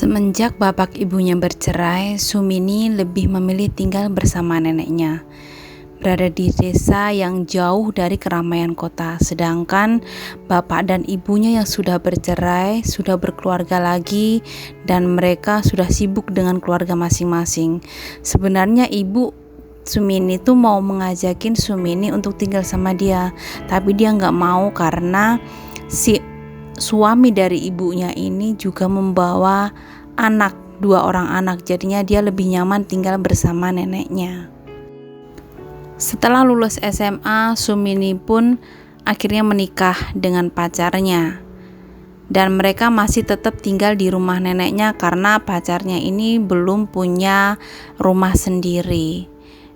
Semenjak bapak ibunya bercerai, Sumini lebih memilih tinggal bersama neneknya, berada di desa yang jauh dari keramaian kota. Sedangkan bapak dan ibunya yang sudah bercerai, sudah berkeluarga lagi, dan mereka sudah sibuk dengan keluarga masing-masing. Sebenarnya ibu Sumini tuh mau mengajakin Sumini untuk tinggal sama dia, tapi dia nggak mau karena si suami dari ibunya ini juga membawa dua orang anak, jadinya dia lebih nyaman tinggal bersama neneknya. Setelah lulus SMA, Sumini pun akhirnya menikah dengan pacarnya, dan mereka masih tetap tinggal di rumah neneknya karena pacarnya ini belum punya rumah sendiri,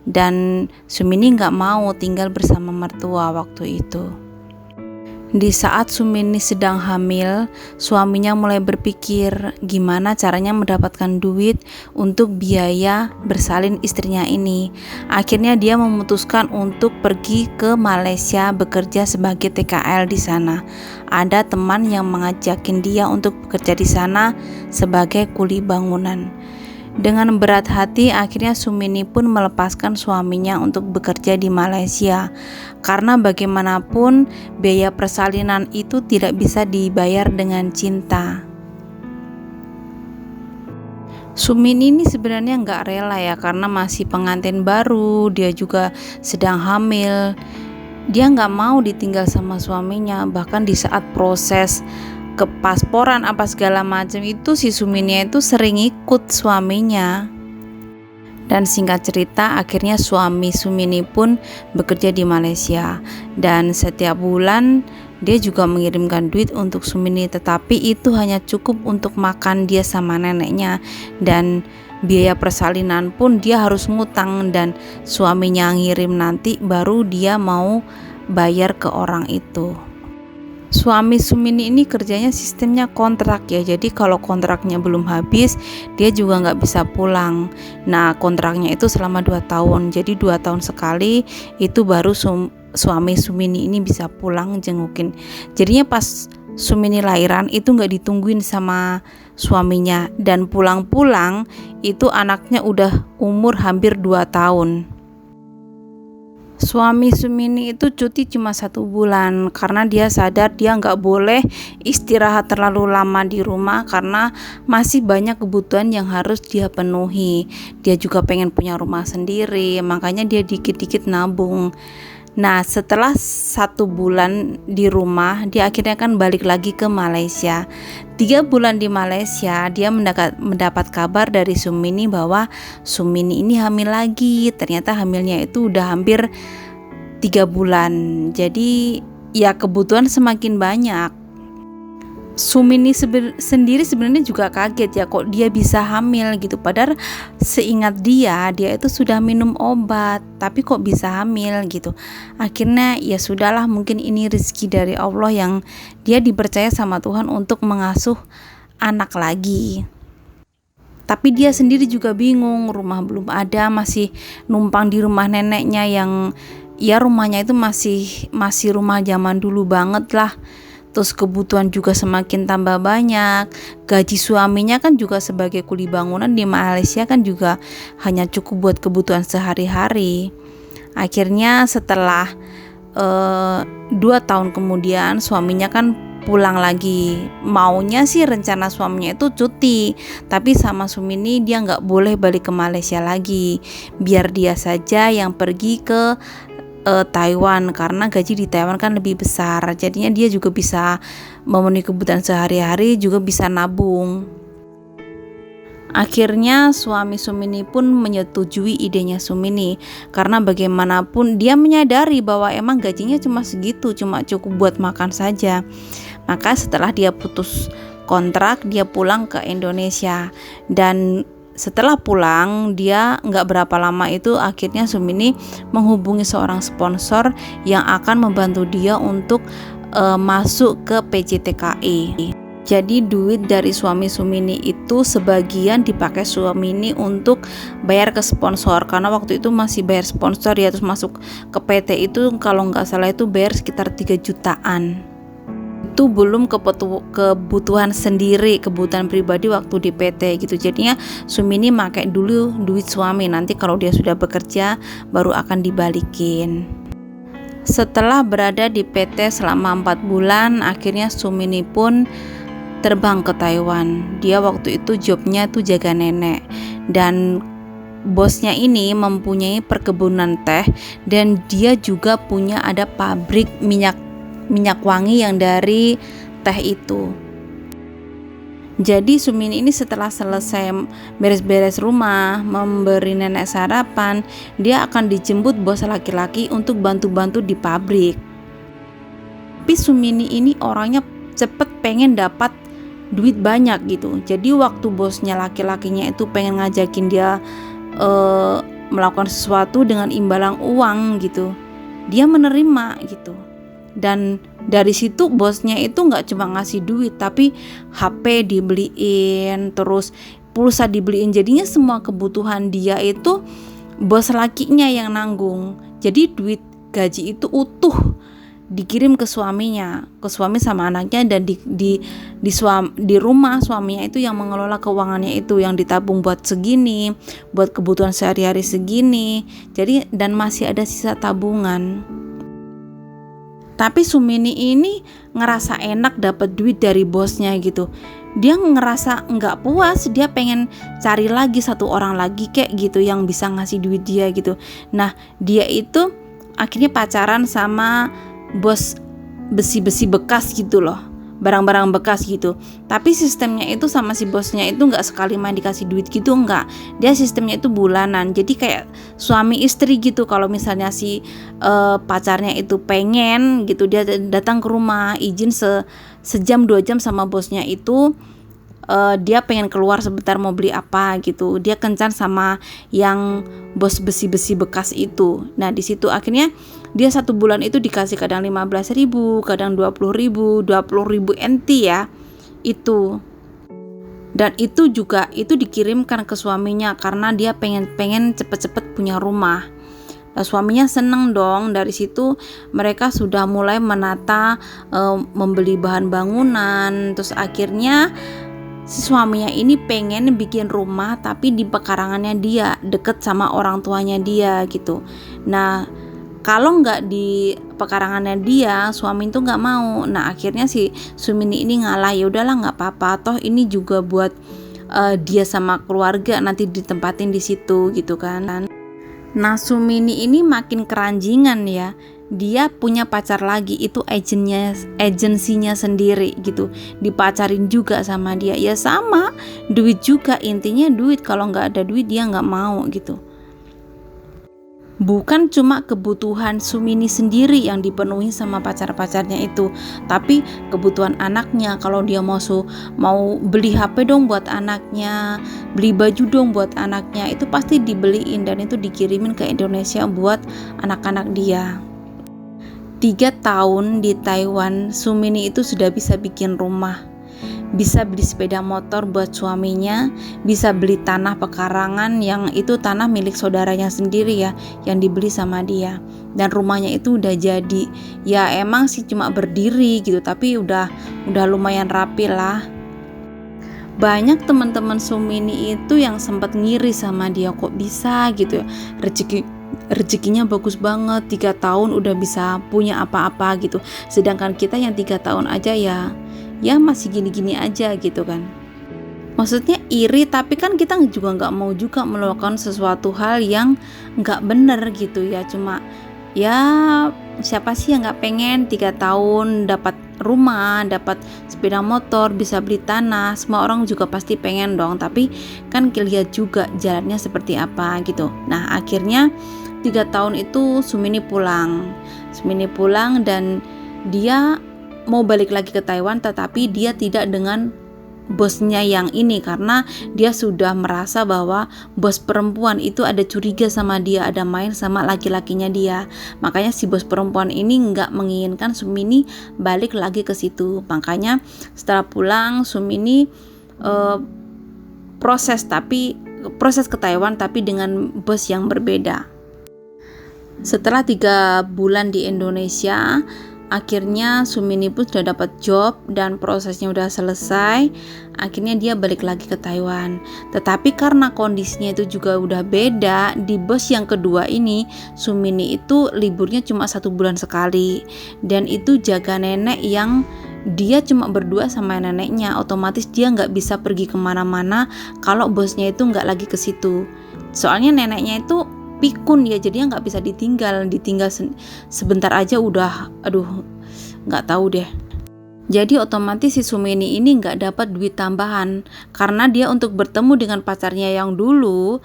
dan Sumini gak mau tinggal bersama mertua waktu itu. Di saat Sumini sedang hamil, suaminya mulai berpikir gimana caranya mendapatkan duit untuk biaya bersalin istrinya ini. Akhirnya dia memutuskan untuk pergi ke Malaysia bekerja sebagai TKL di sana. Ada teman yang mengajakin dia untuk bekerja di sana sebagai kuli bangunan. Dengan berat hati, akhirnya Sumini pun melepaskan suaminya untuk bekerja di Malaysia. Karena bagaimanapun biaya persalinan itu tidak bisa dibayar dengan cinta. Sumini ini sebenarnya nggak rela ya, karena masih pengantin baru, dia juga sedang hamil. Dia nggak mau ditinggal sama suaminya. Bahkan di saat proses kepasporan apa segala macam itu, si Sumini itu sering ikut suaminya. Dan singkat cerita, akhirnya suami Sumini pun bekerja di Malaysia, dan setiap bulan dia juga mengirimkan duit untuk Sumini, tetapi itu hanya cukup untuk makan dia sama neneknya, dan biaya persalinan pun dia harus ngutang, dan suaminya ngirim nanti baru dia mau bayar ke orang itu. Suami Sumini ini kerjanya sistemnya kontrak ya, jadi kalau kontraknya belum habis dia juga nggak bisa pulang. Nah, kontraknya itu selama 2 tahun, jadi 2 tahun sekali itu baru suami Sumini ini bisa pulang jengukin. Jadinya pas Sumini lahiran itu nggak ditungguin sama suaminya, dan pulang-pulang itu anaknya udah umur hampir 2 tahun. Suami Sumini itu cuti cuma 1 bulan karena dia sadar dia nggak boleh istirahat terlalu lama di rumah karena masih banyak kebutuhan yang harus dia penuhi. Dia juga pengen punya rumah sendiri, makanya dia dikit-dikit nabung. Nah, setelah 1 bulan di rumah, dia akhirnya kan balik lagi ke Malaysia. 3 bulan di Malaysia, dia mendapat kabar dari Sumini bahwa Sumini ini hamil lagi. Ternyata hamilnya itu udah hampir 3 bulan. Jadi ya kebutuhan semakin banyak. Sumini sendiri sebenarnya juga kaget ya, kok dia bisa hamil gitu. Padahal seingat dia itu sudah minum obat, tapi kok bisa hamil gitu. Akhirnya ya sudahlah, mungkin ini rezeki dari Allah yang dia dipercaya sama Tuhan untuk mengasuh anak lagi. Tapi dia sendiri juga bingung, rumah belum ada, masih numpang di rumah neneknya yang ya rumahnya itu masih rumah zaman dulu banget lah. Terus kebutuhan juga semakin tambah banyak. Gaji suaminya kan juga sebagai kuli bangunan di Malaysia kan juga hanya cukup buat kebutuhan sehari-hari. Akhirnya setelah 2 tahun kemudian suaminya kan pulang lagi. Maunya sih rencana suaminya itu cuti, tapi sama Sumini dia nggak boleh balik ke Malaysia lagi. Biar dia saja yang pergi ke Taiwan, karena gaji di Taiwan kan lebih besar. Jadinya dia juga bisa memenuhi kebutuhan sehari-hari, juga bisa nabung. Akhirnya suami Sumini pun menyetujui idenya Sumini, karena bagaimanapun dia menyadari bahwa emang gajinya cuma segitu, cuma cukup buat makan saja. Maka setelah dia putus kontrak, dia pulang ke Indonesia, dan setelah pulang dia nggak berapa lama itu akhirnya Sumini menghubungi seorang sponsor yang akan membantu dia untuk masuk ke PJTKI. Jadi duit dari suami Sumini itu sebagian dipakai Sumini untuk bayar ke sponsor, karena waktu itu masih bayar sponsor ya, terus masuk ke PT itu kalau nggak salah itu bayar sekitar 3 jutaan. itu belum kebutuhan sendiri, kebutuhan pribadi waktu di PT gitu. Jadinya Sumini pakai dulu duit suami, nanti kalau dia sudah bekerja baru akan dibalikin. Setelah berada di PT selama 4 bulan, akhirnya Sumini pun terbang ke Taiwan. Dia waktu itu jobnya tuh jaga nenek, dan bosnya ini mempunyai perkebunan teh, dan dia juga punya ada pabrik minyak wangi yang dari teh itu. Jadi Sumini ini setelah selesai beres-beres rumah, memberi nenek sarapan, dia akan dijemput bos laki-laki untuk bantu-bantu di pabrik. Tapi Sumini ini orangnya cepet pengen dapat duit banyak gitu. Jadi waktu bosnya laki-lakinya itu pengen ngajakin dia melakukan sesuatu dengan imbalan uang gitu, dia menerima gitu. Dan dari situ bosnya itu nggak cuma ngasih duit, tapi HP dibeliin, terus pulsa dibeliin. Jadinya semua kebutuhan dia itu bos lakinya yang nanggung. Jadi duit gaji itu utuh dikirim ke suaminya, ke suami sama anaknya, dan di rumah suaminya itu yang mengelola keuangannya itu, yang ditabung buat segini, buat kebutuhan sehari-hari segini. Jadi dan masih ada sisa tabungan. Tapi Sumini ini ngerasa enak dapat duit dari bosnya gitu. Dia ngerasa nggak puas, dia pengen cari lagi satu orang lagi kayak gitu yang bisa ngasih duit dia gitu. Nah, dia itu akhirnya pacaran sama bos besi-besi bekas gitu loh, barang-barang bekas gitu. Tapi sistemnya itu sama si bosnya itu nggak sekali main dikasih duit gitu, nggak. Dia sistemnya itu bulanan. Jadi kayak suami istri gitu. Kalau misalnya si pacarnya itu pengen gitu, dia datang ke rumah, izin sejam 2 jam sama bosnya itu. Dia pengen keluar sebentar mau beli apa gitu, dia kencan sama yang bos besi-besi bekas itu. Nah di situ akhirnya dia 1 bulan itu dikasih kadang 15.000, kadang 20.000 NT ya itu. Dan itu juga itu dikirimkan ke suaminya karena dia pengen cepet-cepet punya rumah. Nah, suaminya seneng dong. Dari situ mereka sudah mulai menata, membeli bahan bangunan. Terus akhirnya si suaminya ini pengen bikin rumah tapi di pekarangannya dia, deket sama orang tuanya dia gitu. Nah kalau nggak di pekarangannya dia, suami itu nggak mau. Nah akhirnya si Sumini ini ngalah, ya udahlah nggak apa-apa, toh ini juga buat dia sama keluarga nanti ditempatin di situ gitu kan. Nah Sumini ini makin keranjingan ya. Dia punya pacar lagi, itu agensinya sendiri gitu, dipacarin juga sama dia. Ya sama, duit juga, intinya duit. Kalau nggak ada duit dia nggak mau gitu. Bukan cuma kebutuhan Sumini sendiri yang dipenuhi sama pacar-pacarnya itu, tapi kebutuhan anaknya. Kalau dia mau beli HP dong buat anaknya, beli baju dong buat anaknya, itu pasti dibeliin dan itu dikirimin ke Indonesia buat anak-anak dia. 3 tahun di Taiwan, Sumini itu sudah bisa bikin rumah, bisa beli sepeda motor buat suaminya, bisa beli tanah pekarangan yang itu tanah milik saudaranya sendiri ya, yang dibeli sama dia. Dan rumahnya itu udah jadi. Ya emang sih cuma berdiri gitu, tapi udah lumayan rapi lah. Banyak teman-teman Sumini itu yang sempat ngiri sama dia, kok bisa gitu ya, rezekinya bagus banget, 3 tahun udah bisa punya apa-apa gitu. Sedangkan kita yang 3 tahun aja ya masih gini-gini aja gitu kan. Maksudnya iri, tapi kan kita juga nggak mau juga melakukan sesuatu hal yang nggak bener gitu ya. Cuma ya siapa sih yang nggak pengen 3 tahun dapat rumah, dapat sepeda motor, bisa beli tanah. Semua orang juga pasti pengen dong, tapi kan lihat juga jalannya seperti apa gitu. Nah akhirnya 3 tahun itu Sumini pulang dan dia mau balik lagi ke Taiwan, tetapi dia tidak dengan bosnya yang ini, karena dia sudah merasa bahwa bos perempuan itu ada curiga sama dia, ada main sama laki-lakinya dia. Makanya si bos perempuan ini nggak menginginkan Sumini balik lagi ke situ. Makanya setelah pulang Sumini proses ke Taiwan tapi dengan bos yang berbeda. Setelah 3 bulan di Indonesia, Akhirnya Sumini pun sudah dapat job dan prosesnya udah selesai. Akhirnya dia balik lagi ke Taiwan. Tetapi karena kondisinya itu juga udah beda, di bos yang kedua ini Sumini itu liburnya cuma 1 bulan sekali. Dan itu jaga nenek yang dia cuma berdua sama neneknya. Otomatis dia nggak bisa pergi kemana-mana kalau bosnya itu nggak lagi ke situ. Soalnya neneknya itu pikun ya, jadi nggak bisa ditinggal sebentar aja udah nggak tahu deh. Jadi otomatis si Sumini ini nggak dapat duit tambahan karena dia untuk bertemu dengan pacarnya yang dulu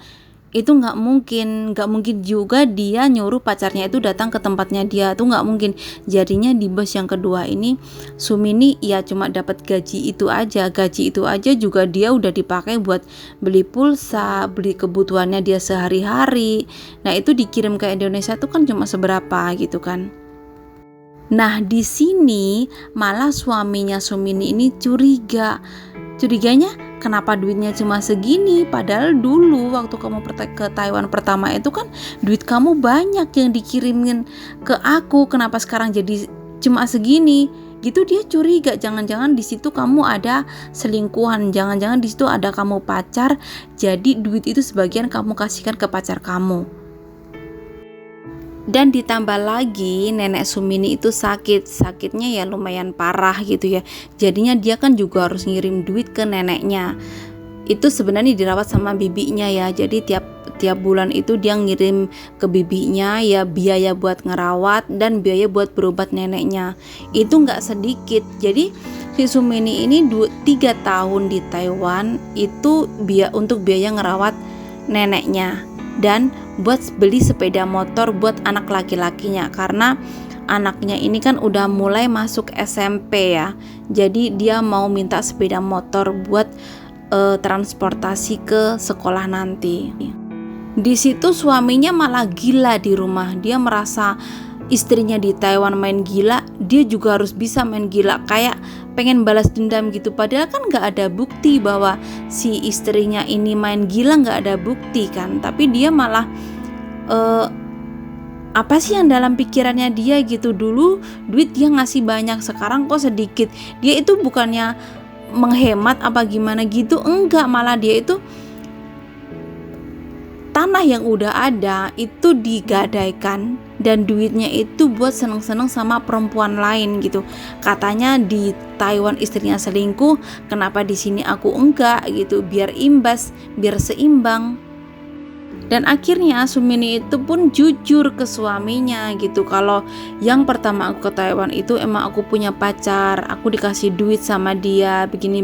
itu nggak mungkin juga dia nyuruh pacarnya itu datang ke tempatnya dia, tuh nggak mungkin. Jadinya di bos yang kedua ini Sumini ya cuma dapat gaji itu aja juga dia udah dipakai buat beli pulsa, beli kebutuhannya dia sehari-hari. Nah itu dikirim ke Indonesia tuh kan cuma seberapa gitu kan. Nah di sini malah suaminya Sumini ini curiganya kenapa duitnya cuma segini, padahal dulu waktu kamu ke Taiwan pertama itu kan duit kamu banyak yang dikirimin ke aku, kenapa sekarang jadi cuma segini gitu. Dia curiga, jangan-jangan di situ kamu ada selingkuhan, jangan-jangan di situ ada kamu pacar, jadi duit itu sebagian kamu kasihkan ke pacar kamu. Dan ditambah lagi nenek Sumini itu sakitnya ya lumayan parah gitu ya. Jadinya dia kan juga harus ngirim duit ke neneknya. Itu sebenarnya dirawat sama bibinya ya. Jadi tiap bulan itu dia ngirim ke bibinya ya biaya buat ngerawat dan biaya buat berobat neneknya. Itu nggak sedikit. Jadi si Sumini ini 3 tahun di Taiwan itu untuk biaya ngerawat neneknya dan buat beli sepeda motor buat anak laki-lakinya, karena anaknya ini kan udah mulai masuk SMP ya. Jadi dia mau minta sepeda motor buat transportasi ke sekolah nanti. Di situ suaminya malah gila di rumah. Dia merasa istrinya di Taiwan main gila, dia juga harus bisa main gila, kayak pengen balas dendam gitu. Padahal kan gak ada bukti bahwa si istrinya ini main gila, gak ada bukti kan. Tapi dia malah apa sih yang dalam pikirannya dia gitu. Dulu duit dia ngasih banyak, sekarang kok sedikit. Dia itu bukannya menghemat apa gimana gitu, enggak, malah dia itu tanah yang udah ada itu digadaikan dan duitnya itu buat seneng-seneng sama perempuan lain gitu. Katanya di Taiwan istrinya selingkuh, kenapa di sini aku enggak gitu, biar imbas, biar seimbang. Dan akhirnya Sumini itu pun jujur ke suaminya gitu, kalau yang pertama aku ke Taiwan itu emang aku punya pacar, aku dikasih duit sama dia begini,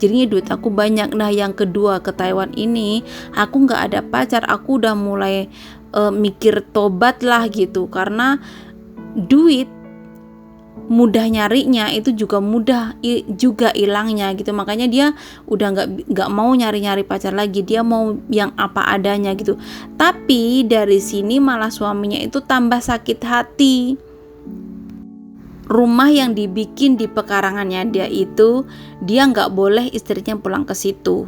jadinya duit aku banyak. Nah yang kedua ke Taiwan ini aku nggak ada pacar, aku udah mulai mikir tobat lah gitu, karena duit mudah nyarinya itu juga mudah juga hilangnya gitu. Makanya dia udah nggak mau nyari pacar lagi, dia mau yang apa adanya gitu. Tapi dari sini malah suaminya itu tambah sakit hati. Rumah yang dibikin di pekarangannya dia itu, dia nggak boleh istrinya pulang ke situ.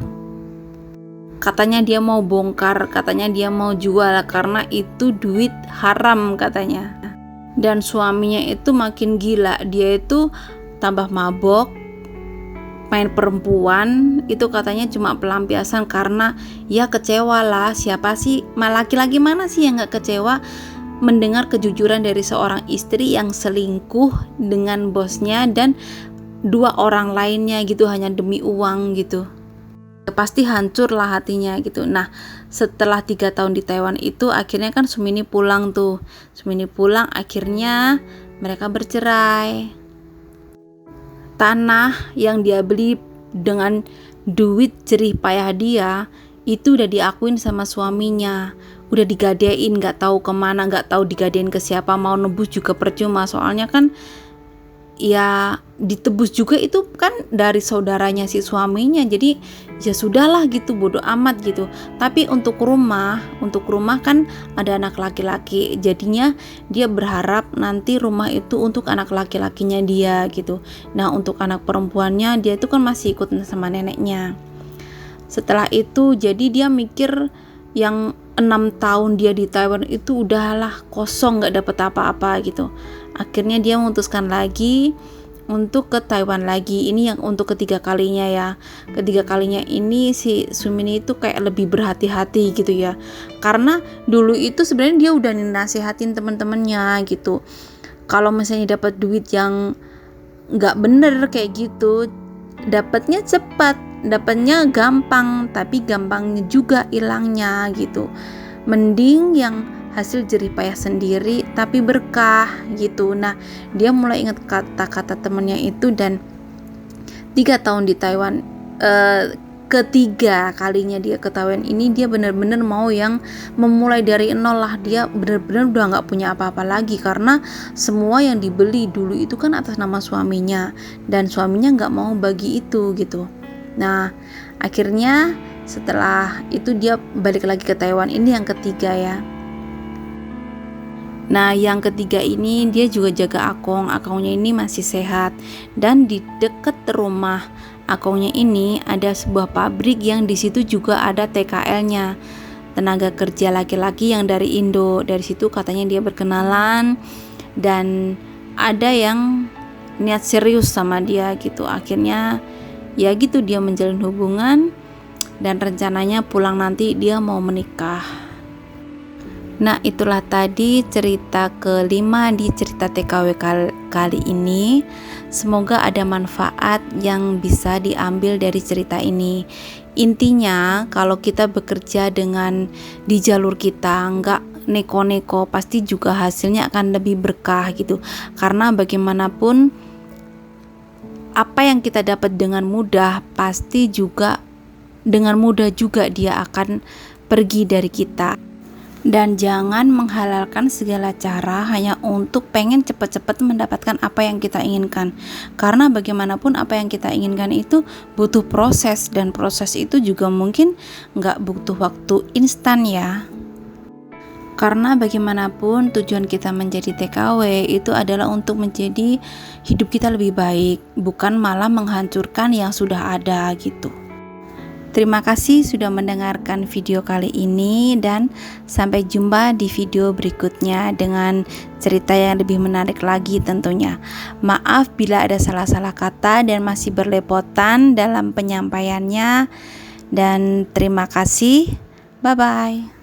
Katanya dia mau bongkar, katanya dia mau jual karena itu duit haram katanya. Dan suaminya itu makin gila, dia itu tambah mabok, main perempuan, itu katanya cuma pelampiasan karena ya kecewa lah. Siapa sih, laki-laki mana sih yang gak kecewa mendengar kejujuran dari seorang istri yang selingkuh dengan bosnya dan 2 orang lainnya gitu hanya demi uang gitu. Pasti hancur lah hatinya gitu. Nah setelah 3 tahun di Taiwan itu akhirnya kan Sumini pulang, akhirnya mereka bercerai. Tanah yang dia beli dengan duit jerih payah dia itu udah diakuin sama suaminya, udah digadein, gak tahu kemana, gak tahu digadein ke siapa, mau nebus juga percuma, soalnya kan ya ditebus juga itu kan dari saudaranya si suaminya, jadi ya sudahlah gitu, bodo amat gitu. Tapi untuk rumah kan ada anak laki-laki, jadinya dia berharap nanti rumah itu untuk anak laki-lakinya dia gitu. Nah untuk anak perempuannya dia itu kan masih ikut sama neneknya. Setelah itu jadi dia mikir yang 6 tahun dia di Taiwan itu udahlah kosong, nggak dapet apa-apa gitu. Akhirnya dia memutuskan lagi untuk ke Taiwan lagi. Ini yang untuk ketiga kalinya ya. Ketiga kalinya ini si Sumini itu kayak lebih berhati-hati gitu ya. Karena dulu itu sebenarnya dia udah nasihatin teman-temannya gitu. Kalau misalnya dapat duit yang nggak bener kayak gitu, dapatnya cepat, dapatnya gampang, tapi gampangnya juga hilangnya gitu. Mending yang hasil jerih payah sendiri tapi berkah gitu. Nah, dia mulai ingat kata-kata temennya itu, dan 3 tahun di Taiwan, ketiga kalinya dia ke Taiwan ini dia benar-benar mau yang memulai dari nol lah. Dia benar-benar udah nggak punya apa-apa lagi, karena semua yang dibeli dulu itu kan atas nama suaminya, dan suaminya nggak mau bagi itu gitu. Nah, akhirnya setelah itu dia balik lagi ke Taiwan. Ini yang ketiga ya. Nah, yang ketiga ini dia juga jaga akongnya ini masih sehat, dan di dekat rumah akongnya ini ada sebuah pabrik yang di situ juga ada TKL-nya, tenaga kerja laki-laki yang dari Indo. Dari situ katanya dia berkenalan dan ada yang niat serius sama dia gitu. Akhirnya ya gitu, dia menjalin hubungan dan rencananya pulang nanti dia mau menikah. Nah, itulah tadi cerita kelima di cerita TKW kali ini. Semoga ada manfaat yang bisa diambil dari cerita ini. Intinya kalau kita bekerja dengan di jalur kita, nggak neko-neko, pasti juga hasilnya akan lebih berkah gitu. Karena bagaimanapun apa yang kita dapat dengan mudah, pasti juga dengan mudah juga dia akan pergi dari kita. Dan jangan menghalalkan segala cara hanya untuk pengen cepat-cepat mendapatkan apa yang kita inginkan. Karena bagaimanapun apa yang kita inginkan itu butuh proses, dan proses itu juga mungkin nggak butuh waktu instan ya. Karena bagaimanapun tujuan kita menjadi TKW itu adalah untuk menjadi hidup kita lebih baik, bukan malah menghancurkan yang sudah ada gitu. Terima kasih sudah mendengarkan video kali ini, dan sampai jumpa di video berikutnya dengan cerita yang lebih menarik lagi tentunya. Maaf bila ada salah-salah kata dan masih berlepotan dalam penyampaiannya, dan terima kasih. Bye-bye.